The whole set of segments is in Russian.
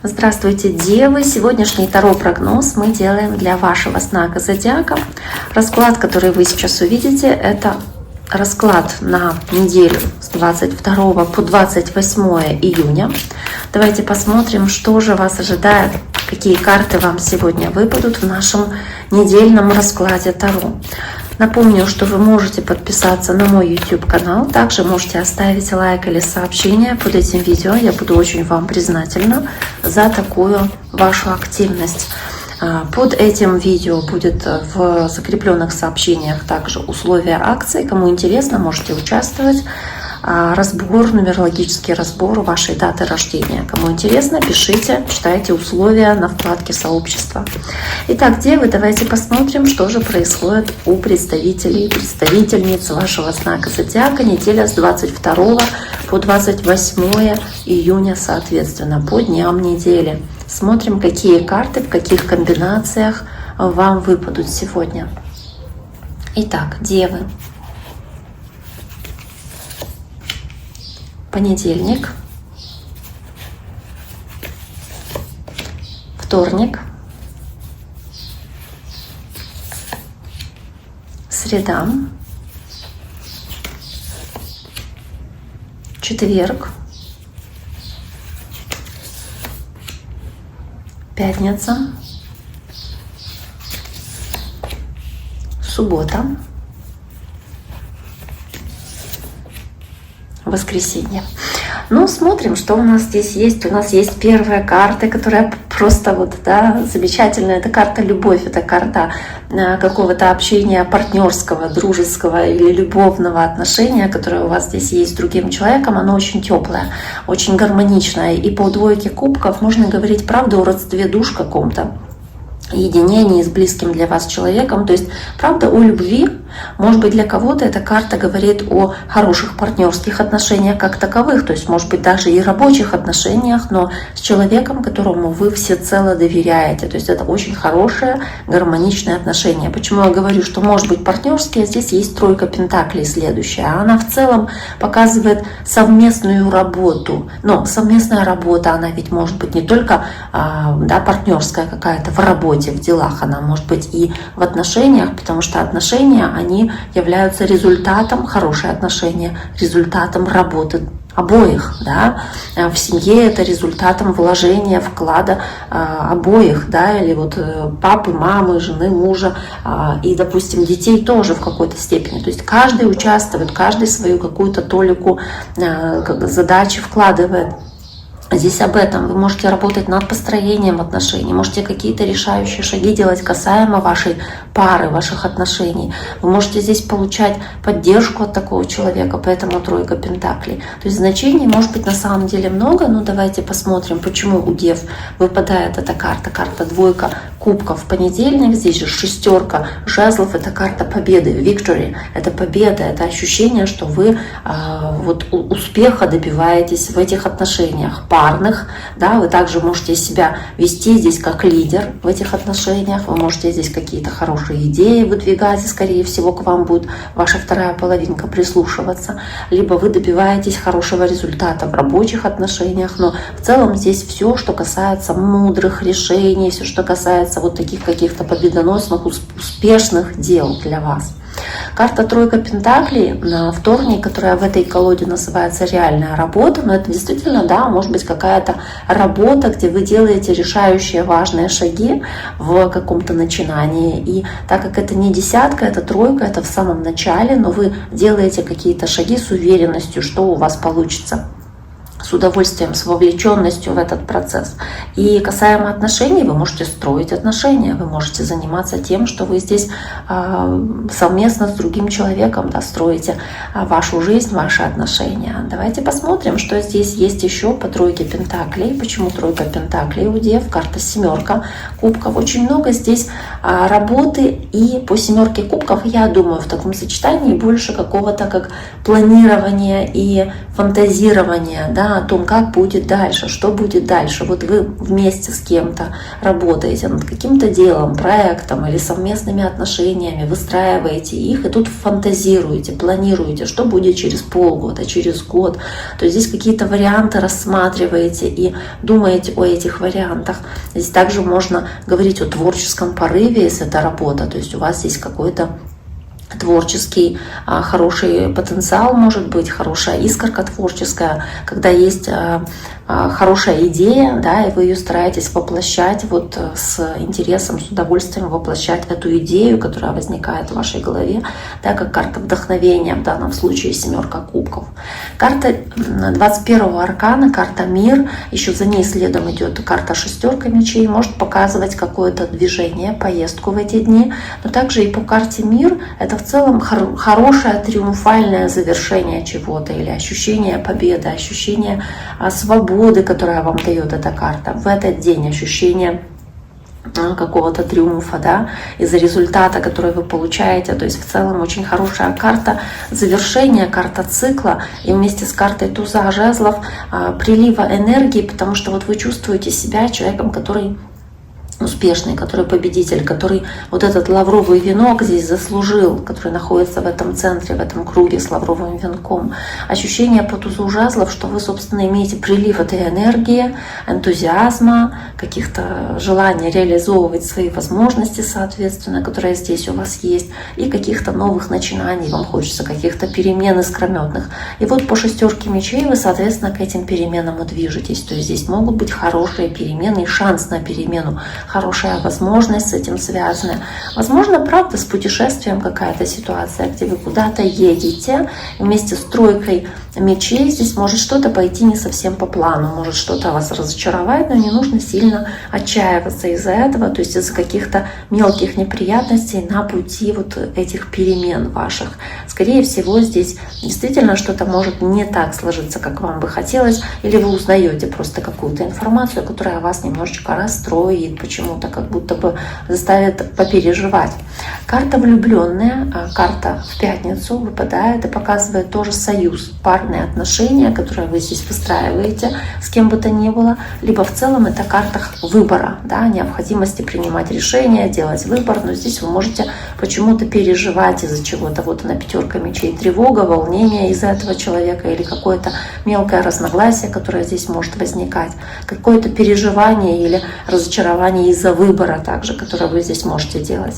Здравствуйте, Девы! Сегодняшний Таро-прогноз мы делаем для вашего знака Зодиака. Расклад, который вы сейчас увидите, это расклад на неделю с 22 по 28 июня. Давайте посмотрим, что же вас ожидает, какие карты вам сегодня выпадут в нашем недельном раскладе Таро. Напомню, что вы можете подписаться на мой YouTube-канал, также можете оставить лайк или сообщение под этим видео. Я буду очень вам признательна за такую вашу активность. Под этим видео будет в закрепленных сообщениях также условия акции. Кому интересно, можете участвовать. Нумерологический разбор вашей даты рождения. Кому интересно, пишите, читайте условия на вкладке сообщества. Итак, Девы, давайте посмотрим, что же происходит у представителей и представительниц вашего знака Зодиака. Неделя с 22 по 28 июня, соответственно, по дням недели. Смотрим, какие карты, в каких комбинациях вам выпадут сегодня. Итак, Девы. Понедельник, вторник, среда, четверг, пятница, суббота, воскресенье. Ну, смотрим, что у нас здесь есть. У нас есть первая карта, которая просто вот, да, замечательная. Это карта любовь, это карта какого-то общения партнерского, дружеского или любовного отношения, которое у вас здесь есть с другим человеком. Оно очень теплое, очень гармоничное. И по двойке кубков можно говорить правду о родстве душ каком-то, единении с близким для вас человеком, то есть правда о любви. Может быть, для кого-то эта карта говорит о хороших партнерских отношениях как таковых, то есть может быть даже и рабочих отношениях, но с человеком, которому вы всецело доверяете. То есть это очень хорошее гармоничное отношение. Почему я говорю, что может быть партнерские? Здесь есть тройка пентаклей следующая. Она в целом показывает совместную работу. Но совместная работа, она ведь может быть не только партнерская какая-то в работе, в делах, она может быть и в отношениях, потому что отношения, они являются результатом, хорошие отношения, результатом работы обоих, да, в семье это результатом вложения, вклада обоих, да, или вот папы, мамы, жены, мужа и, допустим, детей тоже в какой-то степени. То есть каждый участвует, каждый свою какую-то толику задачи вкладывает. Здесь об этом. Вы можете работать над построением отношений, можете какие-то решающие шаги делать касаемо вашей пары, ваших отношений. Вы можете здесь получать поддержку от такого человека, поэтому тройка пентаклей. То есть значений может быть на самом деле много, но давайте посмотрим, почему у Дев выпадает эта карта. Карта двойка кубков в понедельник, здесь же шестерка жезлов, это карта победы, victory, это победа, это ощущение, что вы вот успеха добиваетесь в этих отношениях парных, да, вы также можете себя вести здесь как лидер в этих отношениях, вы можете здесь какие-то хорошие идеи выдвигать, и скорее всего к вам будет ваша вторая половинка прислушиваться, либо вы добиваетесь хорошего результата в рабочих отношениях, но в целом здесь все, что касается мудрых решений, все, что касается вот таких каких-то победоносных, успешных дел для вас. Карта тройка пентаклей на вторник, которая в этой колоде называется реальная работа, но это действительно, да, может быть какая-то работа, где вы делаете решающие важные шаги в каком-то начинании. И так как это не десятка, это тройка, это в самом начале, но вы делаете какие-то шаги с уверенностью, что у вас получится, с удовольствием, с вовлеченностью в этот процесс. И касаемо отношений, вы можете строить отношения, вы можете заниматься тем, что вы здесь совместно с другим человеком, да, строите вашу жизнь, ваши отношения. Давайте посмотрим, что здесь есть еще по тройке пентаклей. Почему тройка пентаклей у Дев? Карта семерка кубков. Очень много здесь работы, и по семерке кубков, я думаю, в таком сочетании больше какого-то как планирования и фантазирования, да, да, о том, как будет дальше, что будет дальше. Вот вы вместе с кем-то работаете над каким-то делом, проектом или совместными отношениями, выстраиваете их и тут фантазируете, планируете, что будет через полгода, через год. То есть здесь какие-то варианты рассматриваете и думаете о этих вариантах. Здесь также можно говорить о творческом порыве, если это работа, то есть у вас есть какой-то творческий, хороший потенциал, может быть, хорошая искорка творческая, когда есть хорошая идея, да, и вы ее стараетесь воплощать вот с интересом, с удовольствием воплощать эту идею, которая возникает в вашей голове, да, как карта вдохновения, в данном случае семерка кубков. Карта 21-го аркана, карта мир, еще за ней следом идет карта шестерка мечей, может показывать какое-то движение, поездку в эти дни, но также и по карте мир это в целом хорошее триумфальное завершение чего-то или ощущение победы, ощущение свободы, которая вам дает эта карта. В этот день ощущение какого-то триумфа, да, из-за результата, который вы получаете. То есть в целом очень хорошая карта завершения, карта цикла. И вместе с картой туза жезлов прилива энергии, потому что вот вы чувствуете себя человеком, который успешный, который победитель, который вот этот лавровый венок здесь заслужил, который находится в этом центре, в этом круге с лавровым венком. Ощущение по тузу жезлов, что вы, собственно, имеете прилив этой энергии, энтузиазма, каких-то желаний реализовывать свои возможности, соответственно, которые здесь у вас есть, и каких-то новых начинаний, вам хочется каких-то перемен искрометных. И вот по шестерке мечей вы, соответственно, к этим переменам и движетесь. То есть здесь могут быть хорошие перемены и шанс на перемену, хорошая возможность с этим связана. Возможно, правда, с путешествием какая-то ситуация, где вы куда-то едете, вместе с тройкой мечей здесь может что-то пойти не совсем по плану, может что-то вас разочаровать, но не нужно сильно отчаиваться из-за этого, то есть из-за каких-то мелких неприятностей на пути вот этих перемен ваших. Скорее всего, здесь действительно что-то может не так сложиться, как вам бы хотелось, или вы узнаете просто какую-то информацию, которая вас немножечко расстроит, почему-то как будто бы заставит попереживать. Карта влюбленная, карта в пятницу выпадает и показывает тоже союз, парные отношения, которые вы здесь выстраиваете с кем бы то ни было, либо в целом это карта выбора, да, необходимости принимать решения, делать выбор, но здесь вы можете почему-то переживать из-за чего-то. Вот она пятерка мечей, тревога, волнение из-за этого человека или какое-то мелкое разногласие, которое здесь может возникать, какое-то переживание или разочарование из-за выбора также, которое вы здесь можете делать.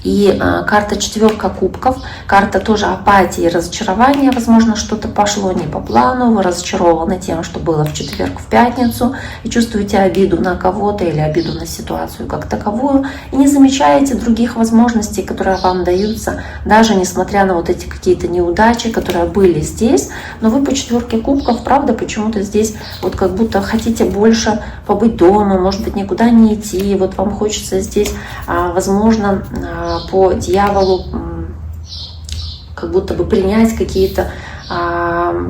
И карта четверка кубков, карта тоже апатии и разочарования. Возможно, что-то пошло не по плану, вы разочарованы тем, что было в четверг, в пятницу, и чувствуете обиду на кого-то или обиду на ситуацию как таковую, и не замечаете других возможностей, которые вам даются, даже несмотря на вот эти какие-то неудачи, которые были здесь. Но вы по четверке кубков, правда, почему-то здесь вот как будто хотите больше побыть дома, может быть, никуда не идти. Вот вам хочется здесь, возможно, по дьяволу как будто бы принять какие-то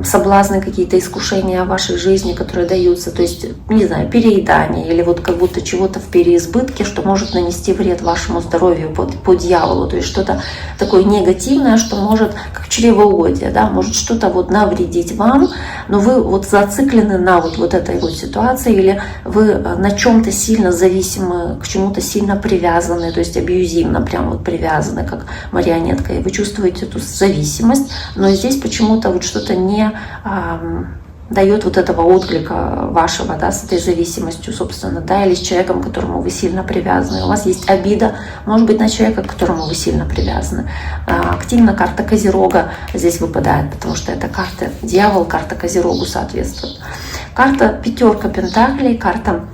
соблазны, какие-то искушения в вашей жизни, которые даются, то есть, не знаю, переедание или вот как будто чего-то в переизбытке, что может нанести вред вашему здоровью по дьяволу, то есть что-то такое негативное, что может, как чревоугодие, да, может что-то вот навредить вам, но вы вот зациклены на вот этой вот ситуации, или вы на чем-то сильно зависимы, к чему-то сильно привязаны, то есть абьюзивно прям вот привязаны, как марионетка, и вы чувствуете эту зависимость, но здесь почему-то вот что-то не дает вот этого отклика вашего, да, с этой зависимостью, собственно, да, или с человеком, к которому вы сильно привязаны. У вас есть обида, может быть, на человека, к которому вы сильно привязаны. Активно карта Козерога здесь выпадает, потому что это карта дьявол, карта Козерогу соответствует. Карта пятерка пентаклей, карта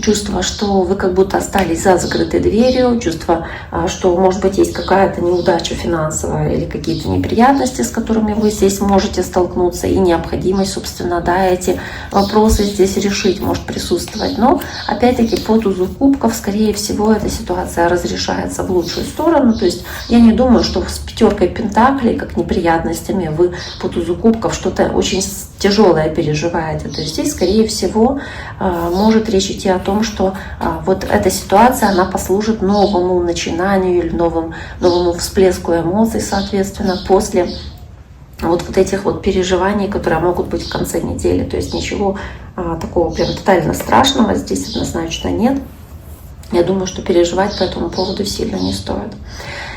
чувство, что вы как будто остались за закрытой дверью, чувство, что, может быть, есть какая-то неудача финансовая или какие-то неприятности, с которыми вы здесь можете столкнуться, и необходимость, собственно, да, эти вопросы здесь решить может присутствовать. Но, опять-таки, по тузу кубков, скорее всего, эта ситуация разрешается в лучшую сторону. То есть я не думаю, что с пятеркой пентаклей, как неприятностями, вы по тузу кубков что-то очень тяжелое переживаете. То есть здесь, скорее всего, может речь идти о том, что вот эта ситуация, она послужит новому начинанию или новому всплеску эмоций, соответственно, после вот этих вот переживаний, которые могут быть в конце недели. То есть ничего такого прям тотально страшного здесь однозначно нет. Я думаю, что переживать по этому поводу сильно не стоит.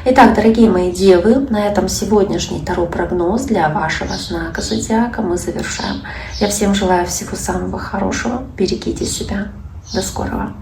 Итак, дорогие мои девы, на этом сегодняшний таро-прогноз для вашего знака зодиака мы завершаем. Я всем желаю всего самого хорошего. Берегите себя. До скорого.